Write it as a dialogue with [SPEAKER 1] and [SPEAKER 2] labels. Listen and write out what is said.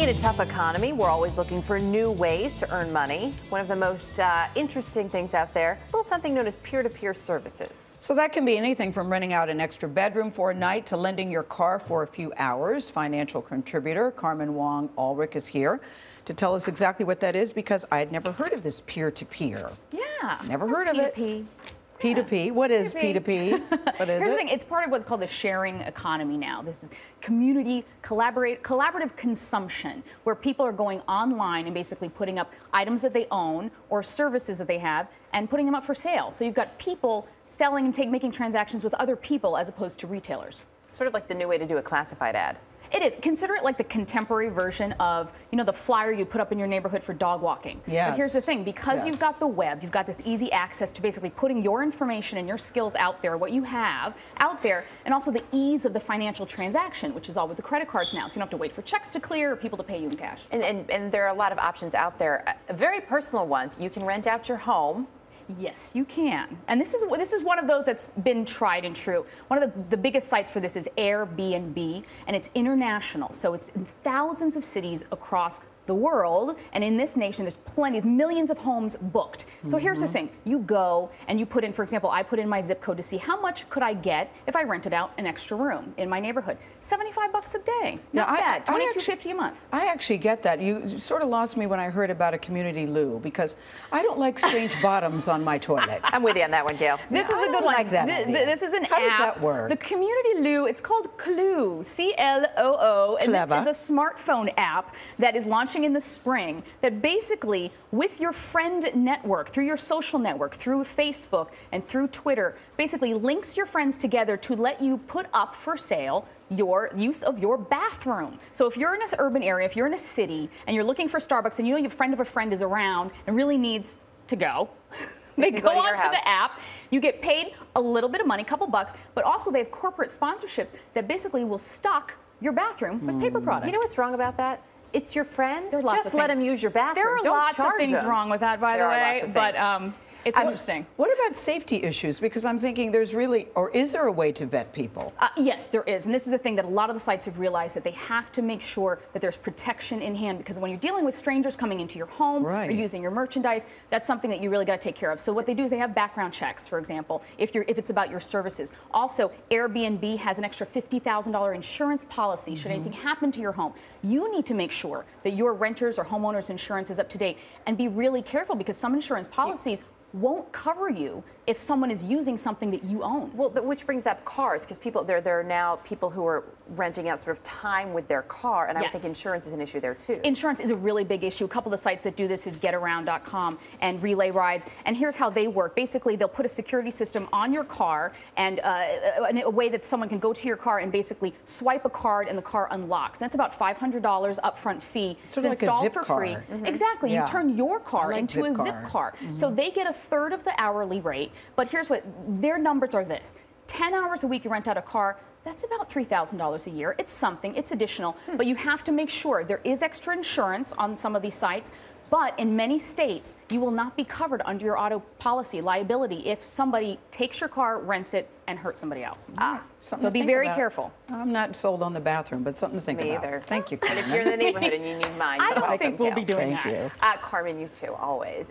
[SPEAKER 1] In a tough economy, we're always looking for new ways to earn money. One of the most interesting things out there, a little something known as peer-to-peer services.
[SPEAKER 2] So that can be anything from renting out an extra bedroom for a night to lending your car for a few hours. Financial contributor Carmen Wong Ulrich is here to tell us exactly what that is, because I had never heard of this peer-to-peer.
[SPEAKER 3] Yeah.
[SPEAKER 2] Never heard of it.
[SPEAKER 3] P2P.
[SPEAKER 2] P2P. What is P2P? What is
[SPEAKER 3] Here's the
[SPEAKER 2] it?
[SPEAKER 3] thing. It's part of what's called the sharing economy now. This is community collaborative consumption, where people are going online and basically putting up items that they own or services that they have and putting them up for sale. So you've got people selling and making transactions with other people as opposed to retailers.
[SPEAKER 1] Sort of like the new way to do a classified ad.
[SPEAKER 3] It is. Consider it like the contemporary version of, you know, the flyer you put up in your neighborhood for dog walking.
[SPEAKER 2] Yes.
[SPEAKER 3] But here's the thing, because you've got the web, you've got this easy access to basically putting your information and your skills out there, what you have out there, and also the ease of the financial transaction, which is all with the credit cards now. So you don't have to wait for checks to clear or people to pay you in cash.
[SPEAKER 1] And there are a lot of options out there, very personal ones. You can rent out your home.
[SPEAKER 3] Yes, you can. And this is one of those that's been tried and true. One of the biggest sites for this is Airbnb, and it's international. So it's in thousands of cities across the world, and in this nation there's millions of homes booked. So here's the thing, you go and you put in, for example, I put in my zip code to see how much could I get if I rented out an extra room in my neighborhood. $75 a day, not bad, $22.50 a month.
[SPEAKER 2] I actually get that. You sort of lost me when I heard about a community loo, because I don't like stained bottoms on my toilet.
[SPEAKER 1] I'm with you on that one, Gayle.
[SPEAKER 3] This is a good one.
[SPEAKER 2] Like that
[SPEAKER 3] this is an
[SPEAKER 2] How
[SPEAKER 3] app.
[SPEAKER 2] does that work?
[SPEAKER 3] The community loo, it's called Clue, C-L-O-O, and this is a smartphone app that is launching in the spring that basically, with your friend network, through your social network, through Facebook and through Twitter, basically links your friends together to let you put up for sale your use of your bathroom. So if you're in an urban area, if you're in a city and you're looking for Starbucks and you know your friend of a friend is around and really needs to go, they go onto the app, you get paid a little bit of money, a couple bucks, but also they have corporate sponsorships that basically will stock your bathroom with paper products.
[SPEAKER 1] You know what's wrong about that? It's your friends. Just let
[SPEAKER 3] things.
[SPEAKER 1] them use your bathroom.
[SPEAKER 3] There are
[SPEAKER 1] Don't
[SPEAKER 3] lots of
[SPEAKER 1] charge
[SPEAKER 3] things
[SPEAKER 1] them.
[SPEAKER 3] wrong with that, by the way, but it's interesting.
[SPEAKER 2] What about safety issues? Because I'm thinking there's really, or is there a way to vet people?
[SPEAKER 3] Yes, there is. And this is the thing that a lot of the sites have realized, that they have to make sure that there's protection in hand, because when you're dealing with strangers coming into your home or using your merchandise, that's something that you really got to take care of. So what they do is they have background checks, for example, if it's about your services. Also, Airbnb has an extra $50,000 insurance policy should anything happen to your home. You need to make sure that your renters or homeowners insurance is up to date, and be really careful, because some insurance policies won't cover you if someone is using something that you own.
[SPEAKER 1] Well, which brings up cars, because there are now people who are renting out sort of time with their car, and I would think insurance is an issue there too.
[SPEAKER 3] Insurance is a really big issue. A couple of the sites that do this is getaround.com and Relay Rides, and here's how they work. Basically, they'll put a security system on your car, and in a way that someone can go to your car and basically swipe a card and the car unlocks. That's about $500 upfront fee.
[SPEAKER 2] It's installed
[SPEAKER 3] for free. Exactly. You turn your car into a zip car. So they get a third of the hourly rate. But here's what their numbers are: 10 hours a week you rent out a car, that's about $3,000 a year. It's something, it's additional, but you have to make sure there is extra insurance on some of these sites. But in many states, you will not be covered under your auto policy liability if somebody takes your car, rents it, and hurts somebody else. So be very careful.
[SPEAKER 2] I'm not sold on the bathroom, but something to think about.
[SPEAKER 1] Me either.
[SPEAKER 2] Thank you,
[SPEAKER 1] And
[SPEAKER 2] Carmen.
[SPEAKER 1] if you're in the neighborhood and you need mine,
[SPEAKER 3] I don't think we'll be doing that.
[SPEAKER 2] Thank you.
[SPEAKER 1] Carmen, you too, always.